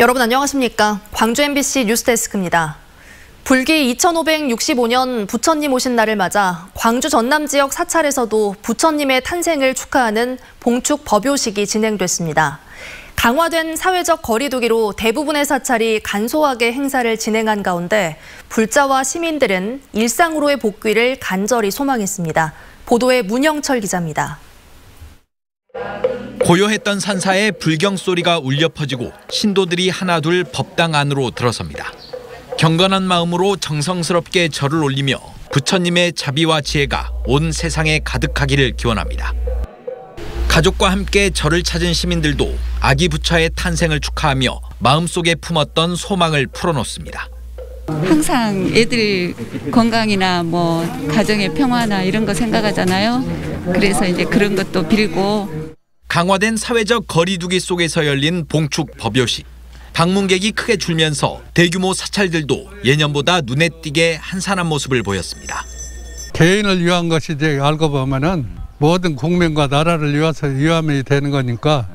여러분 안녕하십니까? 광주 MBC 뉴스데스크입니다. 불기 2565년 부처님 오신 날을 맞아 광주 전남 지역 사찰에서도 부처님의 탄생을 축하하는 봉축 법요식이 진행됐습니다. 강화된 사회적 거리 두기로 대부분의 사찰이 간소하게 행사를 진행한 가운데 불자와 시민들은 일상으로의 복귀를 간절히 소망했습니다. 보도에 문영철 기자입니다. 고요했던 산사에 불경 소리가 울려 퍼지고 신도들이 하나둘 법당 안으로 들어섭니다. 경건한 마음으로 정성스럽게 절을 올리며 부처님의 자비와 지혜가 온 세상에 가득하기를 기원합니다. 가족과 함께 절을 찾은 시민들도 아기 부처의 탄생을 축하하며 마음속에 품었던 소망을 풀어놓습니다. 항상 애들 건강이나 가정의 평화나 이런 거 생각하잖아요. 그래서 이제 그런 것도 빌고. 강화된 사회적 거리두기 속에서 열린 봉축 법요식. 방문객이 크게 줄면서 대규모 사찰들도 예년보다 눈에 띄게 한산한 모습을 보였습니다. 개인을 위한 것이 이제 알고 보면은 모든 국민과 나라를 위해서 위함이 되는 거니까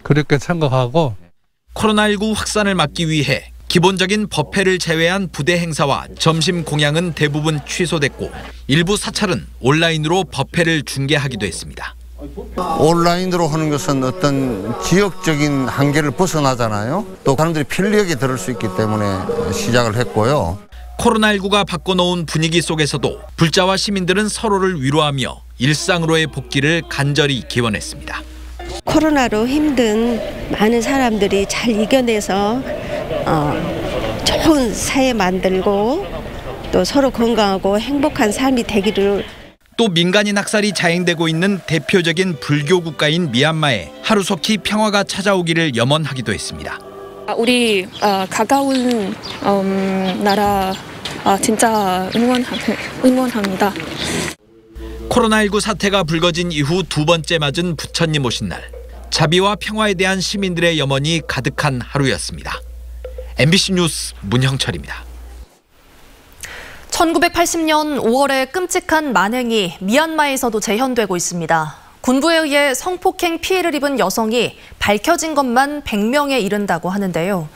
그렇게 생각하고. 코로나19 확산을 막기 위해 기본적인 법회를 제외한 부대 행사와 점심 공양은 대부분 취소됐고 일부 사찰은 온라인으로 법회를 중계하기도 했습니다. 온라인으로 하는 것은 어떤 지역적인 한계를 벗어나잖아요. 또 사람들이 편리하게 들을 수 있기 때문에 시작을 했고요. 코로나19가 바꿔놓은 분위기 속에서도 불자와 시민들은 서로를 위로하며 일상으로의 복귀를 간절히 기원했습니다. 코로나로 힘든 많은 사람들이 잘 이겨내서 좋은 사회 만들고 또 서로 건강하고 행복한 삶이 되기를. 또 민간인 학살이 자행되고 있는 대표적인 불교 국가인 미얀마에 하루속히 평화가 찾아오기를 염원하기도 했습니다. 우리 가까운 나라 진짜 응원합니다. 코로나19 사태가 불거진 이후 두 번째 맞은 부처님 오신 날. 자비와 평화에 대한 시민들의 염원이 가득한 하루였습니다. MBC 뉴스 문형철입니다. 1980년 5월에 끔찍한 만행이 미얀마에서도 재현되고 있습니다. 군부에 의해 성폭행 피해를 입은 여성이 밝혀진 것만 100명에 이른다고 하는데요.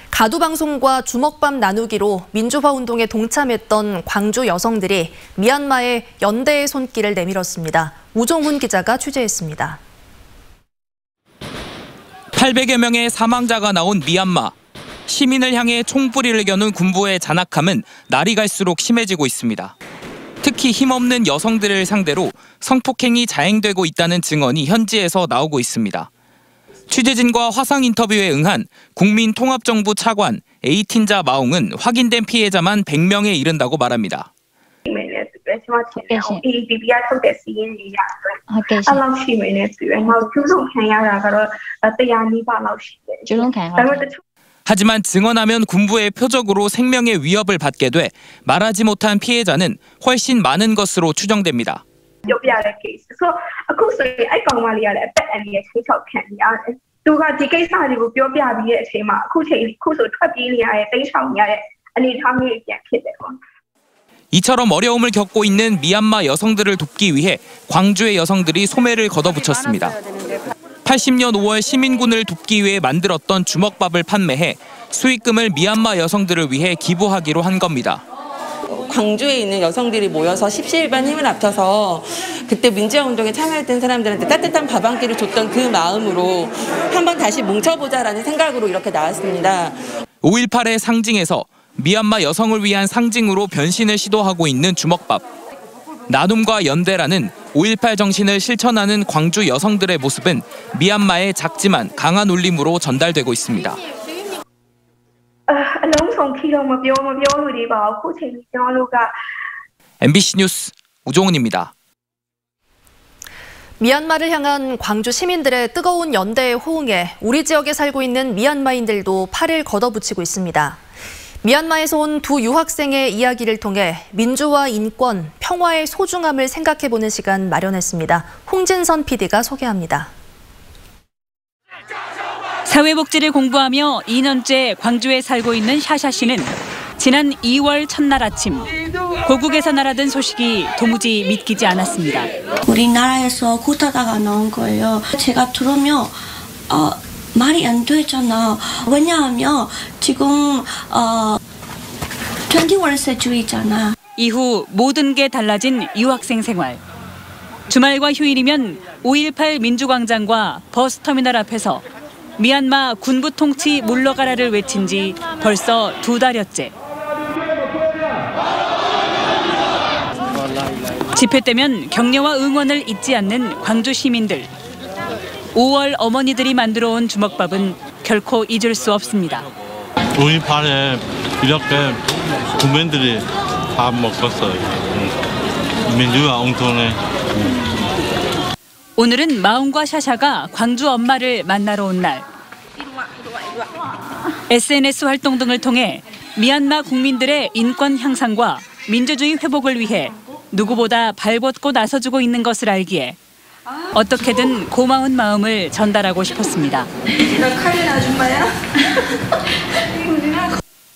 가두방송과 주먹밥 나누기로 민주화 운동에 동참했던 광주 여성들이 미얀마의 연대의 손길을 내밀었습니다. 우종훈 기자가 취재했습니다. 800여 명의 사망자가 나온 미얀마. 시민을 향해 총뿌리를 겨눈 군부의 잔악함은 날이 갈수록 심해지고 있습니다. 특히 힘없는 여성들을 상대로 성폭행이 자행되고 있다는 증언이 현지에서 나오고 있습니다. 취재진과 화상 인터뷰에 응한 국민통합정부 차관 에이틴자 마옹은 확인된 피해자만 100명에 이른다고 말합니다. 하지만 증언하면 군부의 표적으로 생명의 위협을 받게 돼 말하지 못한 피해자는 훨씬 많은 것으로 추정됩니다. 이처럼 어려움을 겪고 있는 미얀마 여성들을 돕기 위해 광주의 여성들이 소매를 걷어붙였습니다. 80년 5월 시민군을 돕기 위해 만들었던 주먹밥을 판매해 수익금을 미얀마 여성들을 위해 기부하기로 한 겁니다. 광주에 있는 여성들이 모여서 십시일반 힘을 합쳐서 그때 민주화 운동에 참여했던 사람들한테 따뜻한 밥 한 끼를 줬던 그 마음으로 한번 다시 뭉쳐보자라는 생각으로 이렇게 나왔습니다. 5.18의 상징에서 미얀마 여성을 위한 상징으로 변신을 시도하고 있는 주먹밥. 나눔과 연대라는 5.18 정신을 실천하는 광주 여성들의 모습은 미얀마의 작지만 강한 울림으로 전달되고 있습니다. MBC 뉴스 우종훈입니다. 미얀마를 향한 광주 시민들의 뜨거운 연대의 호응에 우리 지역에 살고 있는 미얀마인들도 팔을 걷어붙이고 있습니다. 미얀마에서 온 두 유학생의 이야기를 통해 민주화, 인권, 평화의 소중함을 생각해보는 시간 마련했습니다. 홍진선 PD가 소개합니다. 사회복지를 공부하며 2년째 광주에 살고 있는 샤샤 씨는 지난 2월 첫날 아침 고국에서 날아든 소식이 도무지 믿기지 않았습니다. 우리나라에서 구타다가 나온 거예요. 제가 들으면 말이 안 되잖아. 왜냐하면 지금 21세주의잖아. 이후 모든 게 달라진 유학생 생활. 주말과 휴일이면 5.18 민주광장과 버스터미널 앞에서 미얀마 군부 통치 물러가라를 외친 지 벌써 2달여째. 집회 때면 격려와 응원을 잊지 않는 광주 시민들. 5월 어머니들이 만들어 온 주먹밥은 결코 잊을 수 없습니다. 5.18에 이렇게 국민들이 밥 먹었어요. 민주화 엉뚱해. 오늘은 마운과 샤샤가 광주 엄마를 만나러 온 날. SNS 활동 등을 통해 미얀마 국민들의 인권 향상과 민주주의 회복을 위해 누구보다 발벗고 나서주고 있는 것을 알기에 어떻게든 고마운 마음을 전달하고 싶었습니다. 너 카린 아줌마야?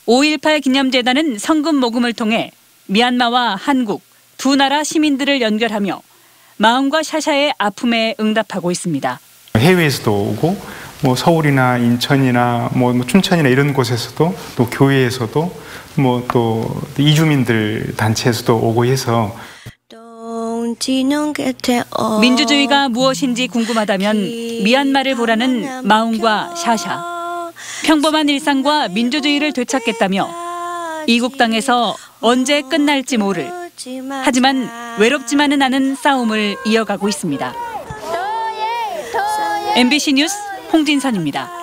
5.18 기념재단은 성금 모금을 통해 미얀마와 한국 두 나라 시민들을 연결하며 마음과 샤샤의 아픔에 응답하고 있습니다. 해외에서도 오고 뭐 서울이나 인천이나 뭐 춘천이나 이런 곳에서도 또 교회에서도 뭐 또 이주민들 단체에서도 오고 해서 민주주의가 무엇인지 궁금하다면 미얀마를 보라는 마운과 샤샤. 평범한 일상과 민주주의를 되찾겠다며 이국 땅에서 언제 끝날지 모를 하지만 외롭지만은 않은 싸움을 이어가고 있습니다. MBC 뉴스 홍진선입니다.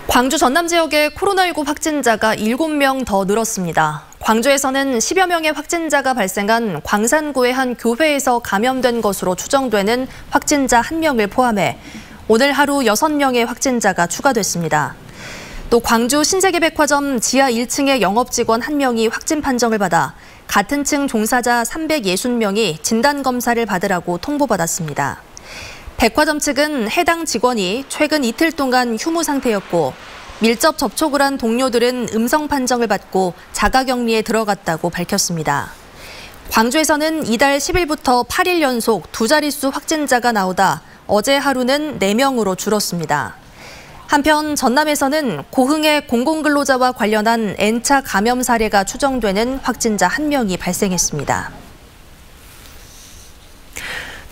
광주 전남 지역의 코로나19 확진자가 7명 더 늘었습니다. 광주에서는 10여 명의 확진자가 발생한 광산구의 한 교회에서 감염된 것으로 추정되는 확진자 1명을 포함해 오늘 하루 6명의 확진자가 추가됐습니다. 또 광주 신세계백화점 지하 1층의 영업직원 1명이 확진 판정을 받아 같은 층 종사자 360명이 진단검사를 받으라고 통보받았습니다. 백화점 측은 해당 직원이 최근 이틀 동안 휴무 상태였고 밀접 접촉을 한 동료들은 음성 판정을 받고 자가격리에 들어갔다고 밝혔습니다. 광주에서는 이달 10일부터 8일 연속 2자릿수 확진자가 나오다 어제 하루는 4명으로 줄었습니다. 한편 전남에서는 고흥의 공공근로자와 관련한 N차 감염 사례가 추정되는 확진자 1명이 발생했습니다.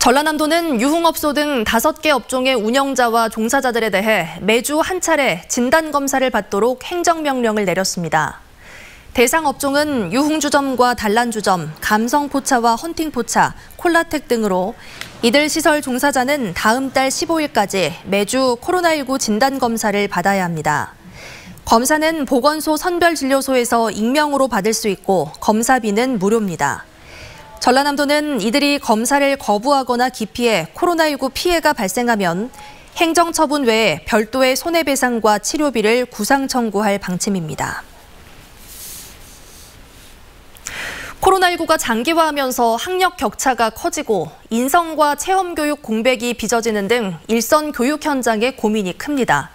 전라남도는 유흥업소 등 5개 업종의 운영자와 종사자들에 대해 매주 한 차례 진단검사를 받도록 행정명령을 내렸습니다. 대상 업종은 유흥주점과 단란주점, 감성포차와 헌팅포차, 콜라텍 등으로 이들 시설 종사자는 다음 달 15일까지 매주 코로나19 진단검사를 받아야 합니다. 검사는 보건소 선별진료소에서 익명으로 받을 수 있고 검사비는 무료입니다. 전라남도는 이들이 검사를 거부하거나 기피해 코로나19 피해가 발생하면 행정처분 외에 별도의 손해배상과 치료비를 구상 청구할 방침입니다. 코로나19가 장기화하면서 학력 격차가 커지고 인성과 체험교육 공백이 빚어지는 등 일선 교육 현장에 고민이 큽니다.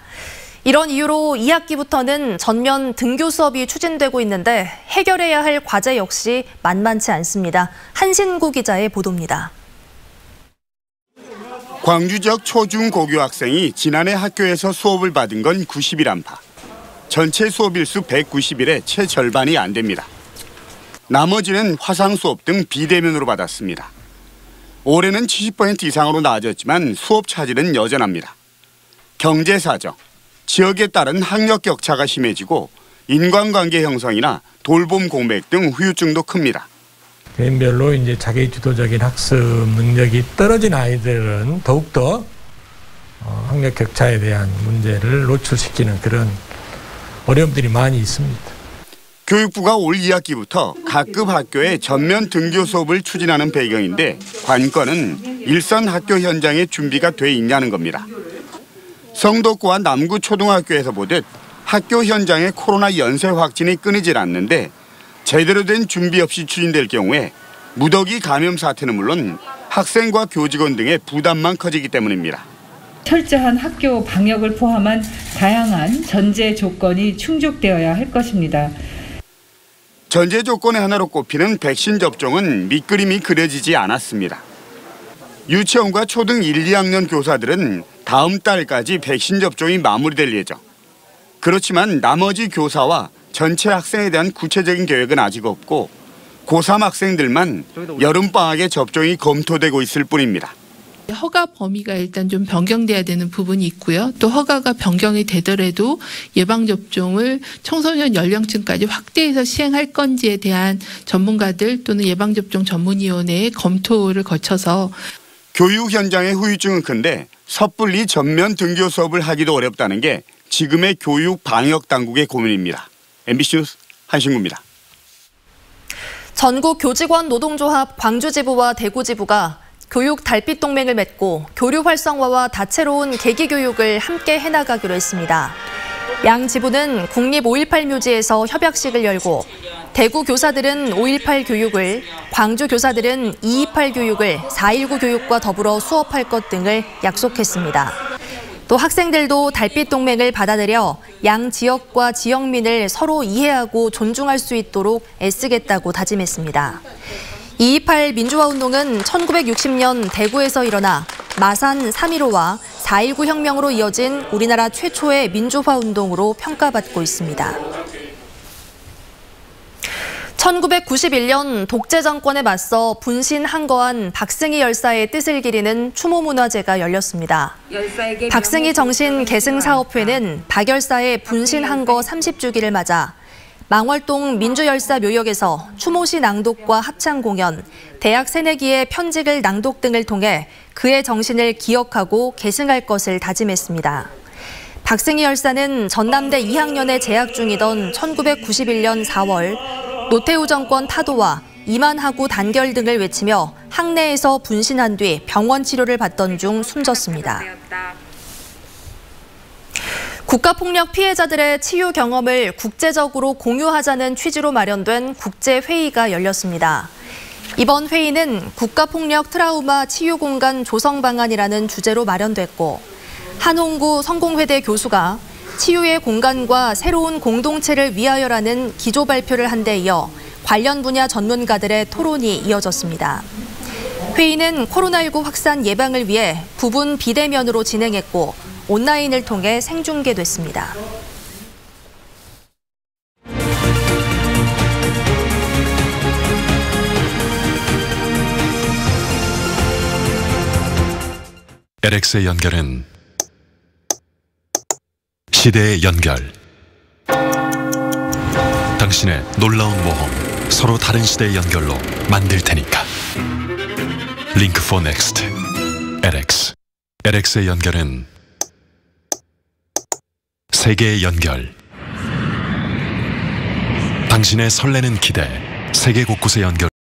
이런 이유로 2학기부터는 전면 등교 수업이 추진되고 있는데 해결해야 할 과제 역시 만만치 않습니다. 한신구 기자의 보도입니다. 광주 지역 초중고교 학생이 지난해 학교에서 수업을 받은 건 90일 안팎. 전체 수업일수 190일의 채 절반이 안 됩니다. 나머지는 화상 수업 등 비대면으로 받았습니다. 올해는 70% 이상으로 나아졌지만 수업 차질은 여전합니다. 경제 사정, 지역에 따른 학력 격차가 심해지고 인간관계 형성이나 돌봄 공백 등 후유증도 큽니다. 개인별로 이제 자기 주도적인 학습 능력이 떨어진 아이들은 더욱더 학력 격차에 대한 문제를 노출시키는 그런 어려움들이 많이 있습니다. 교육부가 올 2학기부터 각급 학교에 전면 등교 수업을 추진하는 배경인데 관건은 일선 학교 현장에 준비가 돼 있냐는 겁니다. 성덕구와 남구 초등학교에서 보듯 학교 현장에 코로나 연쇄 확진이 끊이질 않는데 제대로 된 준비 없이 추진될 경우에 무더기 감염 사태는 물론 학생과 교직원 등의 부담만 커지기 때문입니다. 철저한 학교 방역을 포함한 다양한 전제 조건이 충족되어야 할 것입니다. 전제 조건의 하나로 꼽히는 백신 접종은 밑그림이 그려지지 않았습니다. 유치원과 초등 1, 2학년 교사들은 다음 달까지 백신 접종이 마무리될 예정. 그렇지만 나머지 교사와 전체 학생에 대한 구체적인 계획은 아직 없고 고3 학생들만 여름방학에 접종이 검토되고 있을 뿐입니다. 허가 범위가 일단 좀 변경돼야 되는 부분이 있고요. 또 허가가 변경이 되더라도 예방접종을 청소년 연령층까지 확대해서 시행할 건지에 대한 전문가들 또는 예방접종 전문위원회의 검토를 거쳐서 교육 현장의 후유증은 큰데 섣불리 전면 등교 수업을 하기도 어렵다는 게 지금의 교육 방역 당국의 고민입니다. MBC 뉴스 한신구입니다. 전국 교직원 노동조합 광주지부와 대구지부가 교육 달빛 동맹을 맺고 교류 활성화와 다채로운 계기 교육을 함께 해나가기로 했습니다. 양 지부는 국립 5.18 묘지에서 협약식을 열고 대구 교사들은 5.18 교육을, 광주 교사들은 2.28 교육을 4.19 교육과 더불어 수업할 것 등을 약속했습니다. 또 학생들도 달빛 동맹을 받아들여 양 지역과 지역민을 서로 이해하고 존중할 수 있도록 애쓰겠다고 다짐했습니다. 2.28 민주화운동은 1960년 대구에서 일어나 마산 3.15와 4.19 혁명으로 이어진 우리나라 최초의 민주화운동으로 평가받고 있습니다. 1991년 독재 정권에 맞서 분신항거한 박승희 열사의 뜻을 기리는 추모문화제가 열렸습니다. 박승희 정신 계승사업회는 박 열사의 분신항거 30주기를 맞아 망월동 민주열사 묘역에서 추모시 낭독과 합창 공연, 대학 새내기의 편직을 낭독 등을 통해 그의 정신을 기억하고 계승할 것을 다짐했습니다. 박승희 열사는 전남대 2학년에 재학 중이던 1991년 4월 노태우 정권 타도와 이만하고 단결 등을 외치며 학내에서 분신한 뒤 병원 치료를 받던 중 숨졌습니다. 국가폭력 피해자들의 치유 경험을 국제적으로 공유하자는 취지로 마련된 국제회의가 열렸습니다. 이번 회의는 국가폭력 트라우마 치유공간 조성 방안이라는 주제로 마련됐고 한홍구 성공회대 교수가 치유의 공간과 새로운 공동체를 위하여라는 기조 발표를 한 데 이어 관련 분야 전문가들의 토론이 이어졌습니다. 회의는 코로나19 확산 예방을 위해 부분 비대면으로 진행했고 온라인을 통해 생중계됐습니다. LX의 연결은 시대의 연결. 당신의 놀라운 모험, 서로 다른 시대의 연결로 만들 테니까. Link for Next. LX. LX의 연결은 세계의 연결. 당신의 설레는 기대, 세계 곳곳의 연결.